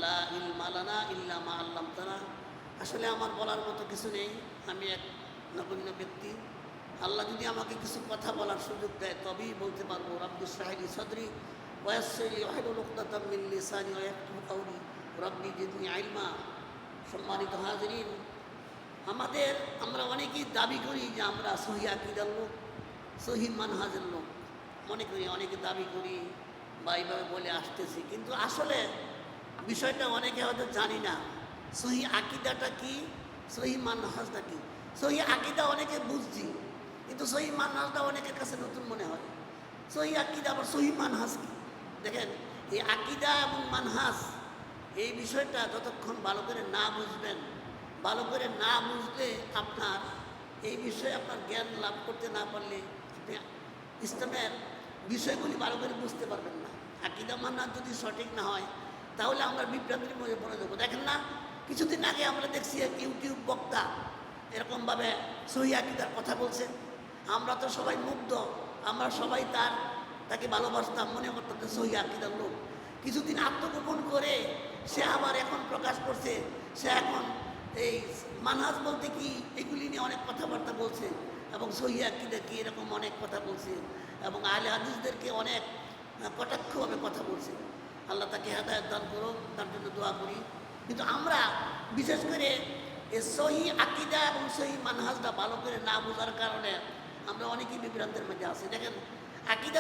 লা ইলমা লানা ইল্লা মা আল্লামতানা। আসলে আমার বলার মতো কিছু নেই, আমি এক নগণ্য ব্যক্তি। আল্লাহ যদি আমাকে কিছু কথা বলার সুযোগ দেয় তবেই বলতে পারবো। রব্বি ইশরাহ লি সাদরি ওয়া ইয়াসসির লি ওয়াহলুল উকদাতাম মিন লিসানি ইয়াফকাহু কাওলি রব্বি জিদনি ইলমা। সম্মানিত হাজিরিন, আমরা অনেকেই দাবি করি যে আমরা সহি আকীদার লোক, সহি মানহাজের লোক, মনে করি, অনেকে দাবি করি বা এইভাবে বলে আসতেছি, কিন্তু আসলে বিষয়টা অনেকে হয়তো জানি না। সহি আকীদাটা কি, সহি মানহাজটা কি। সহি আকীদা অনেকে বুঝছি, কিন্তু সহি মানহাজটা অনেকের কাছে নতুন মনে হয়। সহি আকীদা আবার সহি মানহাজ কি? দেখেন, এই আকীদা এবং মানহাজ এই বিষয়টা যতক্ষণ ভালো করে না বুঝবেন, ভালো করে না বুঝলে আপনার এই বিষয়ে আপনার জ্ঞান লাভ করতে না পারলে আপনি ইসলামের বিষয়গুলি ভালো করে বুঝতে পারবেন না। আকীদা মানহাজ যদি সঠিক না হয় তাহলে আমরা বিভ্রান্তির মধ্যে পড়ে যাবো। দেখেন না, কিছুদিন আগে আমরা দেখছি এক ইউটিউব বক্তা এরকমভাবে সহি আকীদার কথা বলছে। আমরা তো সবাই মুগ্ধ, আমরা সবাই তাকে ভালোবাসতাম, মনে করতাম যে সহি আকীদার লোক। কিছুদিন আত্মগোপন করে সে আবার এখন প্রকাশ করছে, সে এখন এই মানহাজ বলতে কি এগুলি নিয়ে অনেক কথাবার্তা বলছে এবং সহি আকীদা কি এরকম অনেক কথা বলছে এবং আহলে হাদিসদেরকে অনেক কটাক্ষভাবে কথা বলছে। আল্লাহ তাকে হেদায়েত দান করুক, তার জন্য দোয়া করি। কিন্তু আমরা বিশেষ করে এই সহি আকীদা এবং সহি মানহাজটা ভালো করে না বোঝার কারণে আমরা অনেকেই বিভ্রান্তের মধ্যে আছি। দেখেন, আকীদা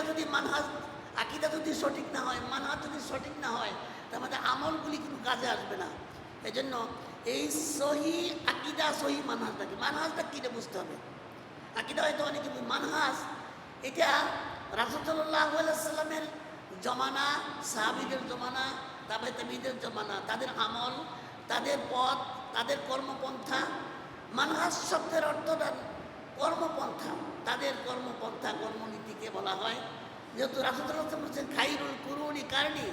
যদি সঠিক না হয়, মানহাজ যদি সঠিক না হয়, তার মধ্যে আমলগুলি কিন্তু কাজে আসবে না। এই জন্য এই সহি আকীদা সহি মানহাজটাকে, মানহাজটা কিনে বুঝতে হবে। আকীদা হয়তো অনেকে, মানহাজ এটা রাসূল সাল্লাল্লাহু আলাইহি সাল্লামের জমানা, সাহাবীদের জমানা, তাবে তাবিঈদের জমানা, তাদের আমল, তাদের পথ, তাদের কর্মপন্থা। মানহাজ শব্দের অর্থটা কর্মপন্থা, তাদের কর্মপন্থা, কর্মনীতিকে বলা হয়। যেহেতু রাসূল সাল্লাল্লাহু আলাইহি ওয়াসাল্লাম বলেছেন খায়রুল কুরুনি কারনি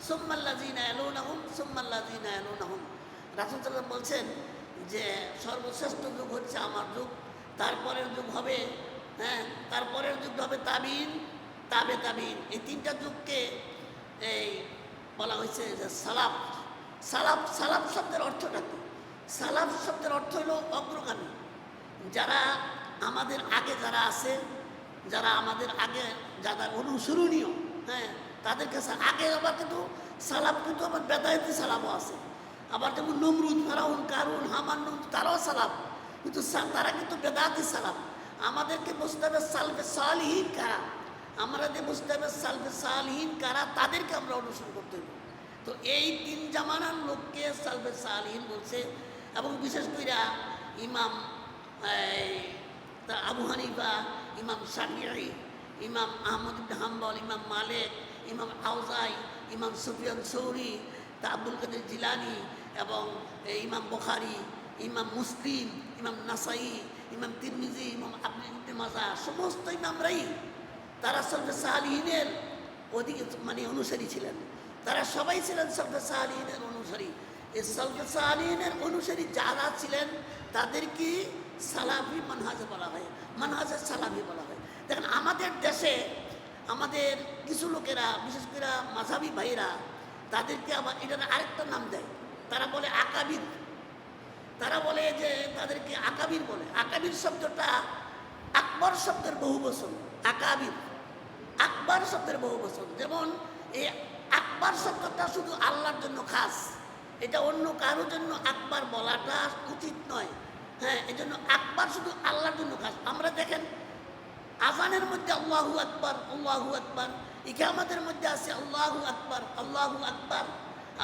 সুম্মাল্লাযিনা ইয়ালুনাহুম সুম্মাল্লাযিনা ইয়ালুনাহুম। রাসূল সাল্লাল্লাহু আলাইহি ওয়াসাল্লাম বলছেন যে সর্বশ্রেষ্ঠ যুগ হচ্ছে আমার যুগ, তারপরের যুগ হবে তারপরের যুগ হবে তাবিঈন, তাবে তাবিঈন। এই তিনটা যুগকে এই বলা হয়েছে যে সালাফ। সালাফ শব্দের অর্থটা কি? সালাফ শব্দের অর্থ হলো অগ্রগামী। যারা আমাদের আগে যারা আছে, যারা আমাদের আগে যারা অনুসরণীয়, তাদের কাছে আগে। আবার কিন্তু সালাফ কিন্তু আবার বেদায়েতি সালাফও আছে। আবার যেমন নমরুদ, ফেরাউন, কারুন, হামান, তারাও সালাফ, কিন্তু তারা কিন্তু বেদায়েতি সালাফ। আমাদেরকে বুঝতে হবে সালফে সালিহিন কারা, আমাদের বুঝতে হবে সালফে সালিহিন কারা, তাদেরকে আমরা অনুসরণ করতে হবে। তো এই তিন জামানার লোককে সালফে সালিহিন বলছে। এবং বিশেষ করে ইমাম আবু হানিফা, ইমাম শাফিঈ, ইমাম আহমদ ইবনে হাম্বল, ইমাম মালিক, ইমাম আউজাই, ইমাম সুফিয়ান সৌরি, তা আব্দুল কাদের জিলানি এবং ইমাম বুখারী, ইমাম মুসলিম, ইমাম নাসাই, ইমাম তিরমিজি, ইমাম ইবনে মাজাহ, সমস্ত ইমামরাই তারা সালফে সালিহিনের ওদিকে অনুসারী ছিলেন। তারা সবাই ছিলেন সালফে সালিহিনের অনুসারী। এই সালফে সালিহিনের অনুসারী যারা ছিলেন তাদেরকে সালাফি মানহাজে বলা হয়, মানহাজে সালাফি বলা হয়। দেখেন, আমাদের দেশে আমাদের কিছু লোকেরা, বিশেষ করে মাযহাবী ভাইরা, তাদেরকে আবার এটার আরেকটা নাম দেয়। তারা বলে আকাবির। তারা বলে যে তাদেরকে আকাবির বলে। আকাবির শব্দটা আকবর শব্দের বহু বচন। আকাবির, আকবর শব্দের বহু বচন। যেমন এই আকবর শব্দটা শুধু আল্লাহর জন্য খাস, এটা অন্য কারোর জন্য আকবর বলাটা উচিত নয়। এই জন্য আকবর শুধু আল্লাহর জন্য খাস। আমরা দেখেন আযানের মধ্যে আল্লাহু আকবার, আল্লাহু আকবার, ইকামতের মধ্যে আছে আল্লাহু আকবার, আল্লাহু আকবার।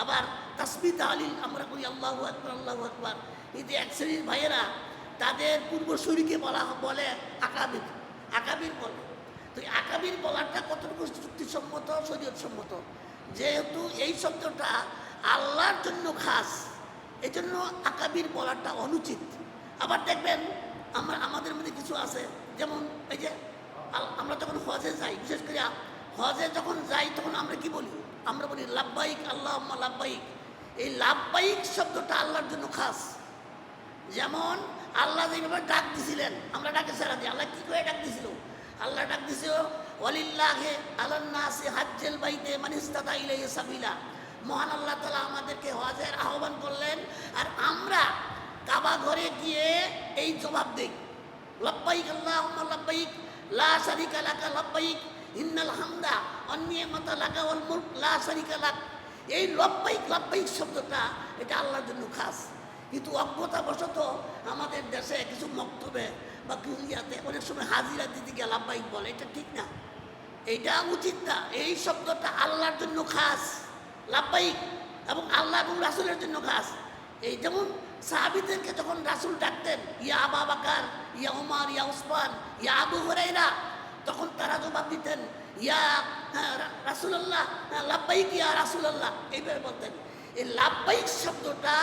আবার তাসবিহ তাহলিল আমরা করি আল্লাহু আকবার, আল্লাহু আকবার। এই যে এক শ্রেণীর ভাইয়েরা তাদের পূর্বসূরিকে বলে আকাবির, আকাবির বলে। তো আকাবির বলাটা কতটুকু যুক্তিসম্মত, শরীয়তসম্মত? যেহেতু এই শব্দটা আল্লাহর জন্য খাস, এই জন্য আকাবির বলাটা অনুচিত। আবার দেখবেন আমাদের মধ্যে কিছু আছে, যেমন এই যে আমরা যখন হজে যাই, বিশেষ করে হজে যখন যাই তখন আমরা কি বলি? আমরা বলি লাব্বাইক আল্লাহুম্মা লাব্বাইক। এই লাব্বাইক শব্দটা আল্লাহর জন্য খাস। যেমন আল্লাহ যেভাবে ডাক দিছিলেন, আমরা ডাকে সারা দিই। আল্লাহ কি করে ডাক দিছিল? আল্লাহ ডাক দিছিল ওয়ালিল্লাহি আলান নাসি হাজ্জুল বাইতি মান ইসতাতা ইলাইহি সাবিলা। মহান আল্লাহ তাআলা আমাদেরকে হজের আহ্বান করলেন, আর আমরা কাবা ঘরে গিয়ে এই জবাব দেই, লব্বাইক আল্লাহুম্মা লব্বাইক লা শারিকা লাকা লব্বাইক ইন্নাল হামদা ওয়ান নি'মাতা লাকা ওয়াল মুলক লা শারিকা লাক। এই লব্বাইক লব্বাইক শব্দটা এটা আল্লাহর জন্য খাস, কিন্তু অজ্ঞতাবশত আমাদের দেশে কিছু মক্তবে বা কিছু ইয়াতে অনেক সময় হাজিরা দিতে গিয়ে লাব্বাইক বলে, এটা ঠিক না, এইটা উচিত না। এই শব্দটা আল্লাহর জন্য খাস লাব্বাইক, এবং আল্লাহ এবং রাসূলের জন্য খাস। এই যেমন সাহাবীদেরকে যখন রাসূল ডাকতেন, ইয়া আবু বকর, ইয়া উমর, ইয়া উসমান, ইয়া আবু হুরায়রা, তখন তারা জবাব দিতেন, ইয়া রাসূলুল্লাহ, লাব্বাইক ইয়া রাসূলুল্লাহ, এইভাবে বলতেন। এই লাব্বাইক শব্দটা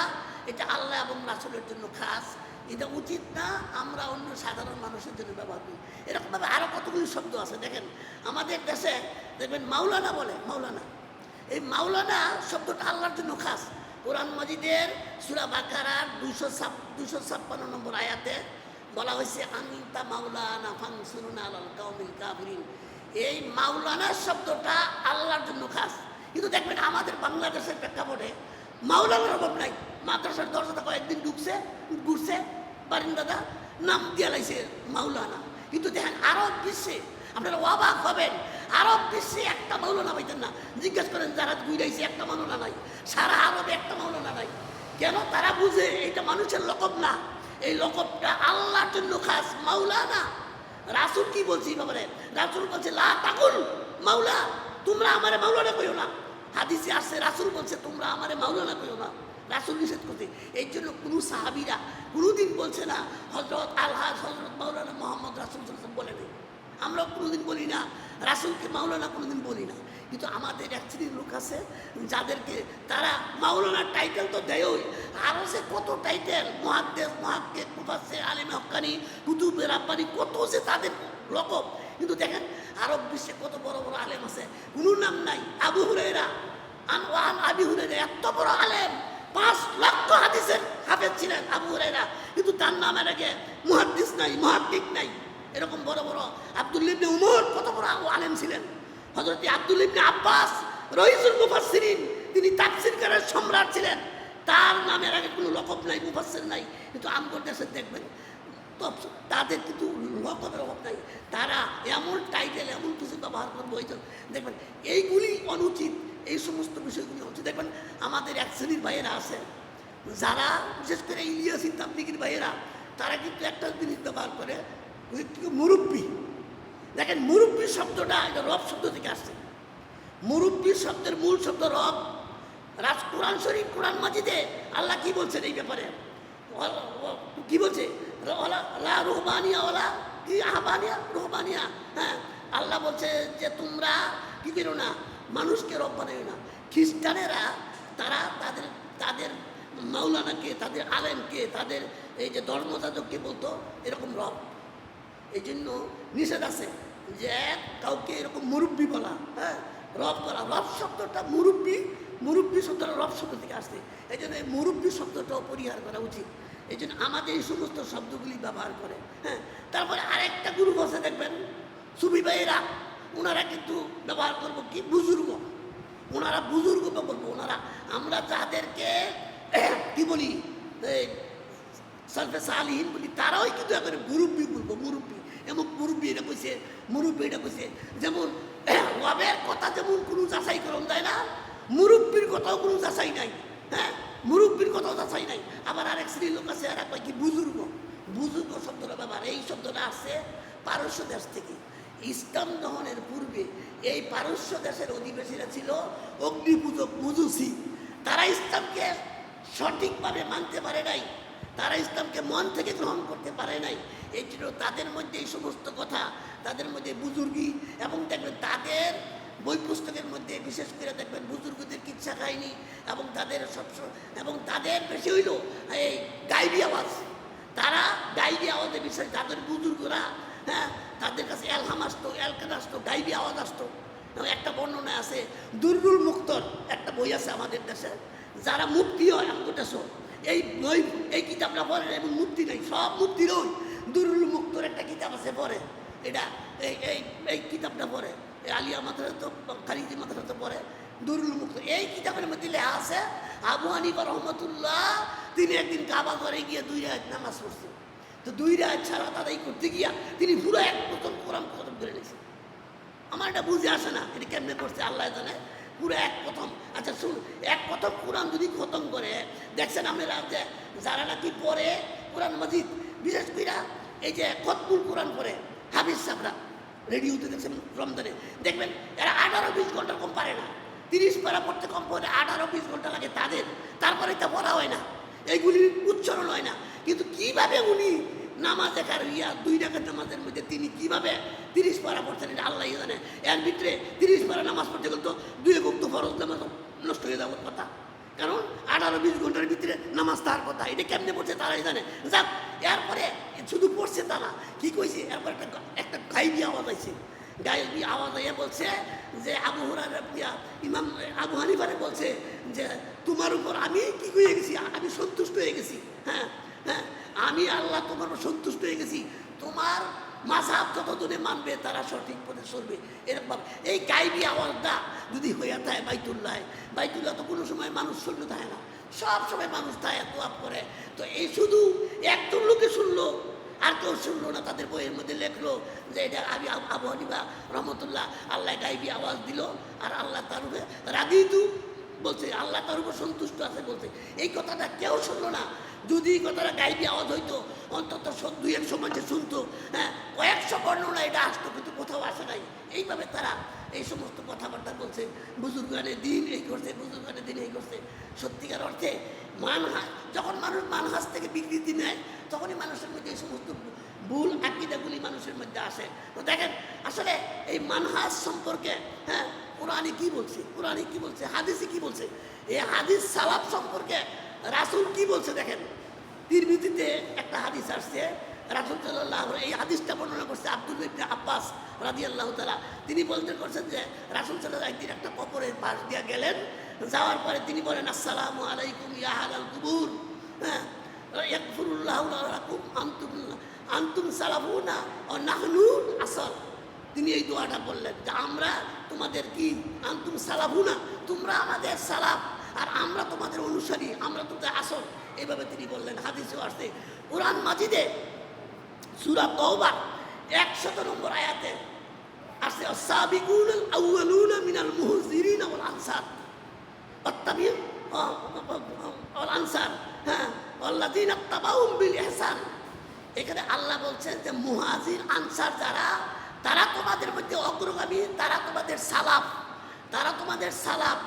এটা আল্লাহ এবং রাসূলের জন্য খাস, এটা উচিত না আমরা অন্য সাধারণ মানুষের জন্য ব্যবহার করি। এরকমভাবে আরও কতগুলি শব্দ আছে। দেখেন আমাদের দেশে দেখবেন মাওলানা বলে, মাওলানা, এই মাওলানা শব্দটা আল্লাহর জন্য খাস। কোরআন মাজিদের সূরা বাকারার 256 নম্বর আয়াতে বলা হয়েছে, আনতা মাওলানা ফানসুরনা আলাল কাওমিল কাফিরিন। এই মাওলানা শব্দটা আল্লাহর জন্য খাস, কিন্তু দেখবেন আমাদের বাংলাদেশের প্রেক্ষাপটে মাওলানার অভাব নাই। মাদ্রাসার দরজাটা কয়েকদিন ঘুরছে বারিন্দাদা, নাম দিয়ে লাইছে মাওলানা। কিন্তু দেখেন আরব বিশ্বে আপনারা অবাক হবেন, আরব বিশ্বে একটা মাওলানা পাইতেন না। জিজ্ঞেস করেন যারা ঘুরাইছে, একটা মাওলানা নাই, সারা আরবে একটা মাওলানা নাই। কেন? তারা বুঝে এটা মানুষের লকব না, এই লকবটা আল্লাহর জন্য খাস, মাওলানা। রাসূল কি বলছি ব্যাপারে? রাসূল বলছে লা তাকুল মাওলা, তোমরা আমারে মাওলানা কইও না। হাদিসে আসছে রাসূল বলছে তোমরা আমারে মাওলানা কইও না, রাসূল নিষেধ করতে। এই জন্য কোনো সাহাবীরা কোনোদিন বলছে না হযরত আলহাজ হযরত মাওলানা মুহাম্মদ রাসূল সাল্লাল্লাহু আলাইহি ওয়াসাল্লাম বলে নেই। আমরা কোনোদিন বলি না রাসূলকে মাওলানা, কোনোদিন বলি না। কিন্তু আমাদের এক শ্রেণীর লোক আছে যাদেরকে তারা মাওলানার টাইটেল তো দেয়ই, আরও সে কত টাইটেল, মুহাদ্দিস, মুহাক্কিক, মুফাসসির, আলিম হক্কানি, কুতুবে রাব্বানি, কত যে তাদের লকব। কিন্তু দেখেন আরব বিশ্বে কত বড় বড় আলেম আছে, কোনো নাম নাই। আবু হুরায়রা, আনওয়ান আবি হুরায়রা এত বড় আলেম, 5 লক্ষ হাদিসের হাফেজ ছিলেন আবু হুরায়রা, কিন্তু তার নামের আগে মুহাদ্দিস নাই, মুহাক্কিক নাই। এরকম বড় বড় আব্দুল্লাহ ইবনে উমর কত বড় আলেম ছিলেন। হযরত আব্দুল্লাহ ইবনে আব্বাস রইসুল মুফাসসিরিন, তিনি তাফসীরকারের সম্রাট ছিলেন, তার নামের আগে কোনো লকব নাই, মুফাসসির নাই। কিন্তু আমগর দেশে দেখবেন তাদের কিন্তু লকবের অভাব নাই, তারা এমন টাইটেল এমন কিছু ব্যবহার করবো, ওই দেখবেন এইগুলি অনুচিত, এই সমস্ত বিষয়গুলি অনুচিত। দেখবেন আমাদের এক শ্রেণীর ভাইয়েরা আছে যারা বিশেষ করে ইলিয়াসী তাবলীগীর ভাইয়েরা, তারা কিন্তু একটা জিনিস ব্যবহার করে, মুরব্বী। দেখেন মুরব্বী শব্দটা এটা রব শব্দ থেকে আসছে। মুরব্বী শব্দের মূল শব্দ রব। কোরআন শরীফ, কোরআন মাজিদে আল্লাহ কি বলছেন এই ব্যাপারে? কি বলছে? লা রুহবানিয়া ওয়ালা কি আহবানিয়া রুহবানিয়া। হ্যাঁ, আল্লাহ বলছে যে তোমরা কি করো না, মানুষকে রব বানাইও না। খ্রিস্টানেরা তারা তাদের তাদের মাওলানাকে, তাদের আলেমকে, তাদের এই যে ধর্মযাজককে বলতো এরকম রব। এই জন্য নিষেধ আছে যে কাউকে এরকম মুরব্বী বলা, হ্যাঁ, রব বলা। রব শব্দটা মুরব্বী শব্দটা রব শব্দ থেকে আসছে। এই জন্য এই মুরব্বী শব্দটাও পরিহার করা উচিত। এই জন্য আমাদের এই সমস্ত শব্দগুলি ব্যবহার করে। হ্যাঁ, তারপরে আরেকটা গ্রুপ আছে দেখবেন সুফি ভাইয়েরা, ওনারা কিন্তু ব্যবহার করবো কি বুজুর্গ, ওনারা বুজুর্গ বলবো। ওনারা আমরা যাদেরকে কি বলি সালফে সালিহিন বলি, তারাই কিন্তু একেবারে মুরব্বী বলবো, মুরব্বী। এমন মুরব্বী এটা কইছে, মুরব্বী এটা কইছে। যেমন রবের কথা যেমন কোনো যাচাই করণ যায় না, মুরব্বীর কথাও কোনো যাচাই নাই। হ্যাঁ, মুরব্বীর কথাও যাচাই নাই। আবার আরেক শ্রেণীর লোক আছে এরা কয় কি বুজুর্গ। বুজুর্গ শব্দটা ব্যবহার, এই শব্দটা আসছে পারস্য দেশ থেকে। ইসলাম গ্রহণের পূর্বে এই পারস্য দেশের অধিবাসীরা ছিল অগ্নিপূজক, মজুসি। তারা ইসলামকে সঠিকভাবে মানতে পারে নাই, তারা ইসলামকে মন থেকে গ্রহণ করতে পারে নাই। এই জন্য তাদের মধ্যে এই সমস্ত কথা, তাদের মধ্যে বুজুর্গি, এবং দেখবেন তাদের বই পুস্তকের মধ্যে বিশেষ করে দেখবেন বুজুর্গদের কিচ্ছা কাহিনী, এবং তাদের এবং তাদের বেশি হইল এই গাইবি আওয়াজ। তারা গাইবি আওয়াজে বিশ্বাস, তাদের বুজুর্গরা, হ্যাঁ, তাদের কাছে এলহাম আসতো, এলকান আসতো, গাইবি আওয়াজ আসতো। একটা বর্ণনা আছে দুররুল মুক্তর, একটা বই আছে আমাদের দেশে, যারা মুক্তি হয় আমাদের দেশ, এই বই এই কিতাবটা পড়ে এবং মুক্তি নেই, সব মুক্তির ওই দুররুল মুক্তর একটা কিতাব আছে পড়ে, এটা এই এই এই কিতাবটা পড়ে আলিয়া মাদ্রাসা তো খালিজি মাদ্রাসা তো পড়ে। দুরুল মুক্ত এই কিতাবের মধ্যে লেখা আছে আবু হানিফা রহমতুল্লাহ তিনি একদিন কাবা ঘরে গিয়ে 2 রাকাত নামাজ পড়ছেন। তো 2 রাকাত সালাত আদায় করতে গিয়া তিনি পুরো এক প্রথম কোরআন খতম করে নিয়েছেন। আমার এটা বুঝে আসে না এটা কেমনে করছে আল্লাহ জানে। পুরো এক প্রথম, আচ্ছা শুন, এক প্রথম কোরআন যদি খতম করে, দেখছেন আপনারা যে যারা নাকি পড়ে কোরআন মাজিদ, বিশেষ করে এই যে খতমুল কোরআন পড়ে হাফিজ সাহেবরা, রেডিওতে দেখছেন রমজানে দেখবেন এরা 18-20 ঘন্টা কম পারে না। 30 পারা পড়তে কম পড়ে 18-20 ঘন্টা লাগে তাদের, তারপরে এটা পড়া হয় না, এইগুলির উচ্চারণ হয় না। কিন্তু কিভাবে উনি নামাজ দেখার 2 রাকাত নামাজের মধ্যে তিনি কিভাবে 30 পারা পড়ছেন এটা আল্লাহ জানে। এর ভিতরে 30 পারা নামাজ পড়তে গেলে তো 2 ওয়াক্ত ফরজ নামাজ নষ্ট হয়ে যাওয়ার কথা, কারণ 18-20 ঘন্টার ভিতরে নামাজ তার কথা। এটা কেমনে পড়ছে তারাই জানে। যাক, এরপরে শুধু পড়ছে তা না, কি কইছে এরপর একটা গাইবি আওয়াজ আইছে। গাইবি আওয়াজ আইয়া বলছে যে আবু হুরায়রা ইমাম আবু হানিফারে বলছে যে তোমার উপর আমি কি হয়ে গেছি, আমি সন্তুষ্ট হয়ে গেছি। হ্যাঁ হ্যাঁ, আমি আল্লাহ তোমার উপর সন্তুষ্ট হয়ে গেছি, তোমার মাযহাব যতজনে মানবে তারা সঠিক পথে চলবে। এরকম এই গাইবি আওয়াজটা যদি হইয়া থাকে বাইতুল্লাহ তো কোনো সময় মানুষ শূন্য থাকে না, সব সময় মানুষ থাকে, দোয়া করে। তো এই শুধু একজন লোকে শুনলো আর কেউ শুনলো না, তাদের বইয়ের মধ্যে লেখলো যে এটা আমি আবু হানিফা রহমতুল্লাহ আল্লাহ গাইবি আওয়াজ দিল আর আল্লাহ তার উপরে রাদিতু বলছে, আল্লাহ তার উপর সন্তুষ্ট আছে বলছে। এই কথাটা কেউ শুনলো না। যদি কথাটা গাইবি আওয়াজ হইতো অন্তত 200 মানুষ শুনতো, হ্যাঁ, কয়েকশো বর্ণনা এটা আসতো, কিন্তু কোথাও আসে নাই। এইভাবে তারা এই সমস্ত কথাবার্তা বলছে, বুজুর্গানে দিন এই করছে, বুজুর্গানে দিন এই করছে। সত্যিকার অর্থে যখন মানুষ মানহাজ থেকে বিকৃতি নেয় তখনই মানুষের মধ্যে এই সমস্ত ভুল আকীদাগুলি মানুষের মধ্যে আসে। তো দেখেন আসলে এই মানহাজ সম্পর্কে, হ্যাঁ, কোরআনে কি বলছে, কোরআনে কি বলছে, হাদিসে কি বলছে, এই হাদিস সালাফ সম্পর্কে রাসূল কি বলছে দেখেন। তিরমিজিতে একটা হাদিস আসছে, রাসূল সাল্লাল্লাহু আলাইহি, এই হাদিসটা বর্ণনা করছে আব্দুল্লাহ ইবনে আব্বাস রাদিয়াল্লাহু তাআলা। তিনি বলতে করছেন যে রাসূল সাল্লাল্লাহু একদিন একটা কবরের পাশ দিয়ে গেলেন, যাওয়ার পরে তিনি বলেন আসসালামু আলাইকুম ইয়া আহলাল কুবুর, হ্যাঁ, ইয়াগফিরুল্লাহু লাকুম আনতুম সালাফুনা ওয়া নাহনু আসল। তিনি এই দোয়াটা বললেন যে আমরা তোমাদের কি, আনতুম সালাফুনা, তোমরা আমাদের সালাফ আর আমরা তোমাদের অনুসারী, আমরা তোমাদের আসল। এইভাবে তিনি বললেন। হাদিসেও আসছে, কোরআন মাজিদে সূরা তাওবার 100 নম্বর আয়াতে আসছে আস-সাবিকুনাল আউয়ালুনা মিনাল মুহাজিরিনা ওয়াল আনসার ওয়াত্তাবিউ ওয়াল আনসার, হ্যাঁ, ওয়াল্লাযিনা তাবাউহুম বিল ইহসান। এখানে আল্লাহ বলছেন যে মুহাজির আনসার যারা, তারা তোমাদের মধ্যে অগ্রগামী, তারা তোমাদের সালাফ, তারা তোমাদের সালাফ।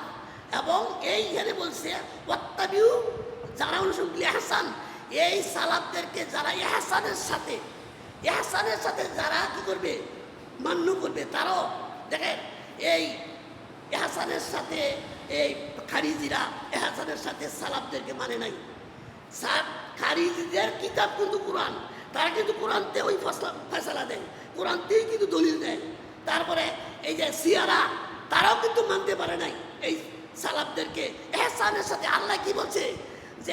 এবং এইখানে বলছে ওয়াত্তাবিউ, যারা অনুসরণ করলে ইহসান, এই সালাফদেরকে যারা ইহসানের সাথে যারা কি করবে, মান্য করবে, তারাও দেখেন এই ইহসানের সাথে এই খারিজিরা ইহসানের সাথে সালাফদেরকে মানে নাই। খারিজিদের কিতাব কিন্তু কোরআন, তারা কিন্তু কোরআনতে ওই ফয়সালা দেয়, কোরআনতেই কিন্তু দলিল দেয়। তারপরে এই যে শিয়ারা, তারাও কিন্তু মানতে পারে নাই এই সালাফদেরকে ইহসানের সাথে। আল্লাহ কি বলছে যে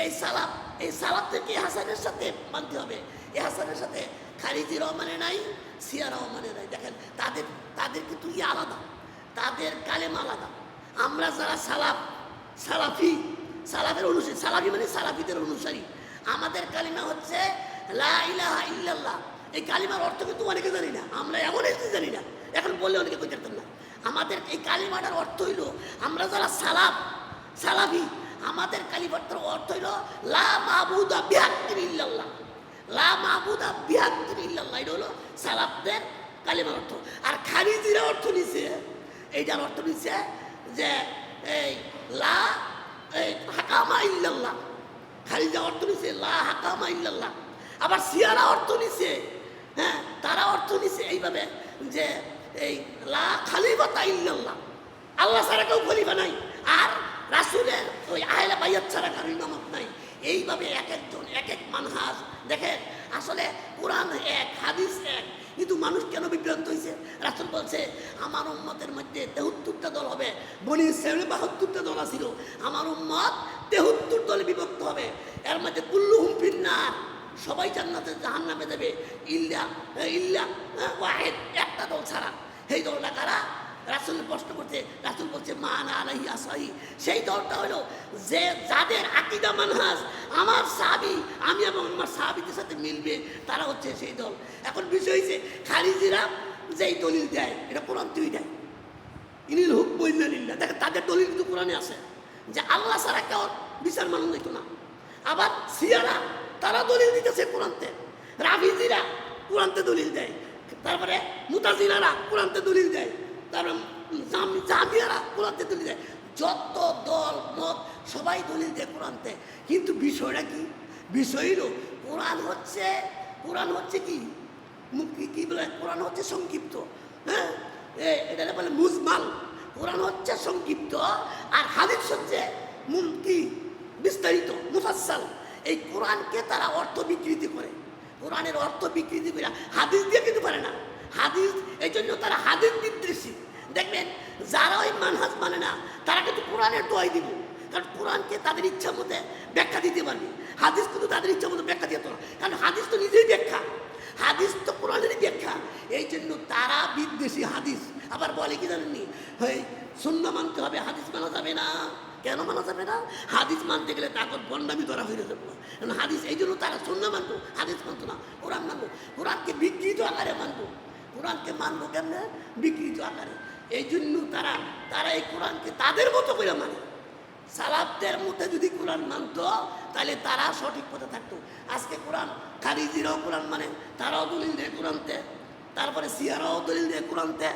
এই সালাফদেরকে ইহসানের সাথে মানতে হবে। ইহসানের সাথে খারিজিরাও মানে নাই, শিয়ারাও মানে নাই। দেখেন তাদের কিন্তু আলাদা, তাদের কালেমা আলাদা। আমরা যারা সালাফের অনুসারী, সালাফি মানে সালাফিদের অনুসারী, আমাদের কালিমা হচ্ছে লা ইলাহা ইল্লাল্লাহ। এই কালিমার অর্থ কিন্তু অনেকে জানি না, আমরা এমন একটু জানি না, এখন বললে অনেকে কই পারতাম না। আমাদের এই কালিমাটার অর্থ হইল, আমরা যারা সালাফি, আমাদের কালিমাটার অর্থ হইল লা মাবুদা বিহাক্কিন ইল্লাল্লাহ, লা মাবুদা বিহাক্কিন ইল্লাল্লাহ। এটা হলো সালাফদের কালিমার অর্থ। আর খারিজিরা অর্থ নিছে, এইটার অর্থ নিছে যে এই লা হাকামা ইল্লাল্লাহ। খারিজা অর্থ নিছে লা হাকামা ইল্লাল্লাহ। আবার শিয়ারা অর্থ নিছে, হ্যাঁ, তারা অর্থ নিছে এইভাবে যে এই লা খালিফাতা ইল্লাল্লাহ, আল্লাহ ছাড়া কেউ খলিফা নাই, আর রাসূলের ওই আহলে বাইত ছাড়া কারো ইমামত নাই। এইভাবে এক একজন এক এক মানহাজ। দেখেন আসলে কোরআন এক, হাদিস এক, কিন্তু মানুষ কেন বিভ্রান্ত হয়েছে? রাসূল বলছে আমার উম্মতের মধ্যে 73টা দল হবে। বনি ইসরাঈলের 72টা দল ছিল, আমার উম্মত 73 দলে বিভক্ত হবে। এর মধ্যে কুল্লুহুম ফিন্নার, সবাই জান্নাতে জাহান্নামে যাবে, ইল্লা ওয়াহিদ, একটা দল ছাড়া। এই দলটা কারা? রাসূল প্রশ্ন করছে, রাসূল বলছে মান আলাইহি আসহাবি। সেই দলটা হলো যে যাদের আকীদা মানহাজ আমার সাহাবী, আমি এবং আমার সাহাবীদের সাথে মিলবে, তারা হচ্ছে সেই দল। এখন বিষয় হচ্ছে খারিজিরা যেই দলিল দেয় এটা কোরআন তুই দেয়, ইনিল হুকমু ইল্লা লিল্লাহ। দেখেন তাদের দলিল কিন্তু কোরআনে আছে যে আল্লাহ ছাড়া কেউ বিচার মানা যেত না। আবার সিয়ারা তারা দলিল দিতেছে কোরআনতে, রাফিজিরা কোরআনতে দলিল দেয়, তারপরে মুতাজিলারা কোরআনতে দলিল দেয়, তারপরে জামিয়ারা কোরআনতে দলিল দেয়। যত দল মত সবাই দলিল দেয় কোরআনতে। কিন্তু বিষয়টা কি? বিষয় হলো কোরআন হচ্ছে কি কি বলে, কোরআন হচ্ছে সংক্ষিপ্ত। হ্যাঁ, এটা বলে মুজমাল। কোরআন হচ্ছে সংক্ষিপ্ত আর হাদিস হচ্ছে কি বিস্তারিত মুফাসসাল। এই কোরআনকে তারা অর্থ বিকৃতি করে, কোরআনের অর্থ বিকৃতি করে হাদিস দিয়ে কিন্তু পারে না। হাদিস এই জন্য তারা হাদিস বিদ্বেষী। দেখবেন যারা ওই মানহাজ মানে না তারা কিন্তু কোরআনের দোয়াই দিব, কারণ কোরআনকে তাদের ইচ্ছা মতে ব্যাখ্যা দিতে পারবে। হাদিস কিন্তু তাদের ইচ্ছা মতো ব্যাখ্যা দিতে না, কারণ হাদিস তো নিজেই ব্যাখ্যা, হাদিস তো কোরআনেরই ব্যাখ্যা। এই জন্য তারা বিদ্বেষী হাদিস। আবার বলে কি জানেননি, হয় সুন্নাহ মানতে হবে, হাদিস মানা যাবে না। কেন মানা যাবে না? হাদিস মানতে গেলে তাকে বন্ডামি ধরা হয়ে যাবে। কারণ হাদিস এই জন্য তারা সুন্নাহ মানতো, হাদিস মানতো না, কোরআন মানতো। কোরআনকে বিকৃত আকারে মানতো। কোরআনকে মানবো কেমনে? বিকৃত আকারে। এই জন্য তারা এই কোরআনকে তাদের মতো করে মানে। সালাফদের মধ্যে যদি কোরআন মানত তাহলে তারা সঠিক পথে থাকতো। আজকে কোরআন খারিজিরাও কোরআন মানে, তারাও দলিল দেয় কোরআনতে, তারপরে সিয়ারাও দলিল দেয় কোরআনতে,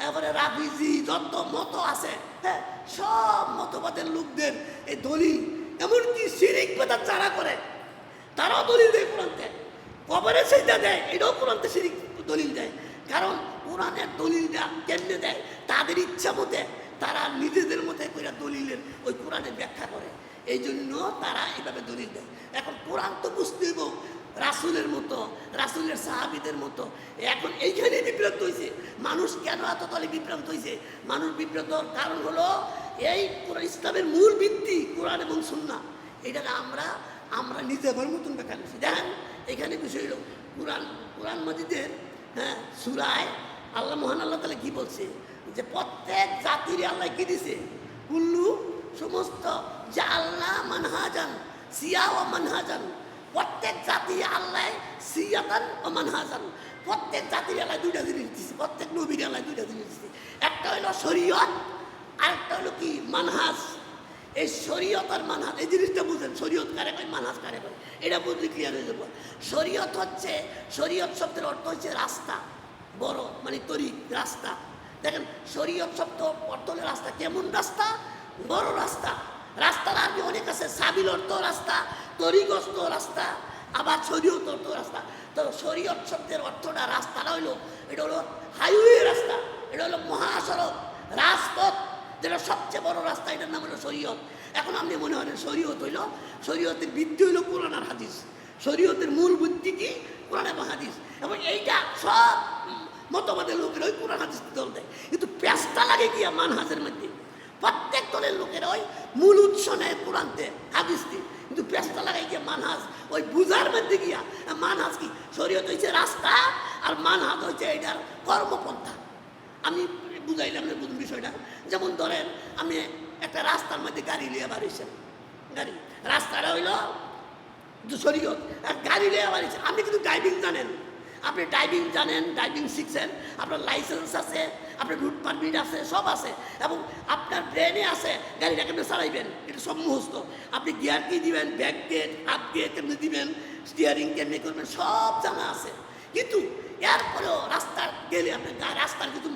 এবারে রাফিজি যত মত আছে, হ্যাঁ, সব মতবাদের লোকদের এই দলিল, এমনকি শিরিক বেদাত যারা করে তারাও দলিল দেয় কোরআনতে, কবরে সিজদা দেয় এটাও কোরআনতে শিরিক দলিল দেয়। কারণ কোরআনের দলিলটা কেমনে দেয়? তাদের ইচ্ছা মতে তারা নিজেদের মতে করে দলিলের ওই কোরআনের ব্যাখ্যা করে। এই জন্য তারা এইভাবে দলিল দেয়। এখন কোরআন তো বুঝতে হইব রাসূলের মতো, রাসূলের সাহাবীদের মতো। এখন এইখানে বিভ্রান্ত হয়েছে মানুষ। কেন এত দলে বিভ্রান্ত হয়েছে? মানুষ বিভ্রান্ত হওয়ার কারণ হলো এই ইসলামের মূল ভিত্তি কোরআন এবং সুন্নাহ, এটাকে আমরা নিজেদের মতন ব্যাখ্যা করছি। দেখেন এখানে বিষয় হলো কোরআন মাজিদের, হ্যাঁ, সূরায় আল্লাহ মহান আল্লাহ তাআলা কি বলছে যে প্রত্যেক জাতির আল্লাহ কি দিছে, কুল্লু সমস্ত যে আল্লাহ মানহাজান সিয়া ও মানহাজান, প্রত্যেক জাতি আল্লাহ সিয়াতান ও মানহাজান, প্রত্যেক জাতির আল্লাহ দুইটা জিনিস দিচ্ছে, প্রত্যেক নবীর আল্লাহ দুইটা জিনিস দিচ্ছে। একটা হলো শরীয়ত আর একটা হলো কি মানহাজ। এই শরীয়ত আর মানহাজ এই জিনিসটা বুঝেন, শরীয়ত কারে কয় মানহাজ কারে কয়, এটা বুঝলে ক্লিয়ার হয়ে যাবো। শরীয়ত শব্দের অর্থ হচ্ছে রাস্তা, বড় মানে তরিক, রাস্তা। দেখেন শরীয়ত শব্দ অর্থ হলে রাস্তা। কেমন রাস্তা? বড় রাস্তা। রাস্তার আরবি অনেক আছে, সাবিল অর্থ রাস্তা, তরিক অর্থ রাস্তা, আবার শরীয়ত অর্থ রাস্তা। তো শরীয়ত শব্দের অর্থটা রাস্তাটা হইলো, এটা হলো হাইওয়ে রাস্তা, এটা হলো মহাসড়ক, রাজপথ, যেটা সবচেয়ে বড় রাস্তা, এটার নাম হলো শরীয়ত। এখন আপনি মনে হয় শরীয়ত হইল, শরীয়তের ভিত্তি হইল কোরআন আর হাদিস। শরীয়তের মূল ভিত্তি কি? কোরআন এবং হাদিস। এবং এইটা সব মতবাদের লোকের ওই কোরআন হাদিস দল দেয়, কিন্তু পেঁচটা লাগে গিয়া মানহাজের মধ্যে। প্রত্যেক দলের লোকের ওই মূল উৎস নেয় কোরআনতে, হাদিস দিয়ে, কিন্তু পেঁচটা লাগাই গিয়া মানহাজ ওই বুঝার মধ্যে গিয়া। মানহাজ কি? শরীয়ত হয়েছে রাস্তা আর মানহাজ হচ্ছে এটার কর্মপন্থা। আমি বুঝাইলাম না বুঝুন বিষয়টা। যেমন ধরেন আমি একটা রাস্তার মধ্যে গাড়ি লিয়ে বাড়িছেন, গাড়ি রাস্তাটা হইল শরীয়ত, আর গাড়ি লিয়ে বাড়িছেন। আপনি কিন্তু ড্রাইভিং জানেন, আপনি ড্রাইভিং জানেন, ড্রাইভিং শিখছেন, আপনার লাইসেন্স আছে, আপনার রুট পারমিট আছে, সব আছে, এবং আপনার ব্রেনে আছে গাড়িটা কেমনি চালাইবেন, এটা সব মুহূর্ত। আপনি গিয়ার কি দিবেন, ব্যাক গেট, হাত গেট কেমনি দিবেন, স্টিয়ারিং কেমনি করবেন, সব জানা আছে। কিন্তু এরপরেও রাস্তার গেলে আপনি রাস্তার কিছু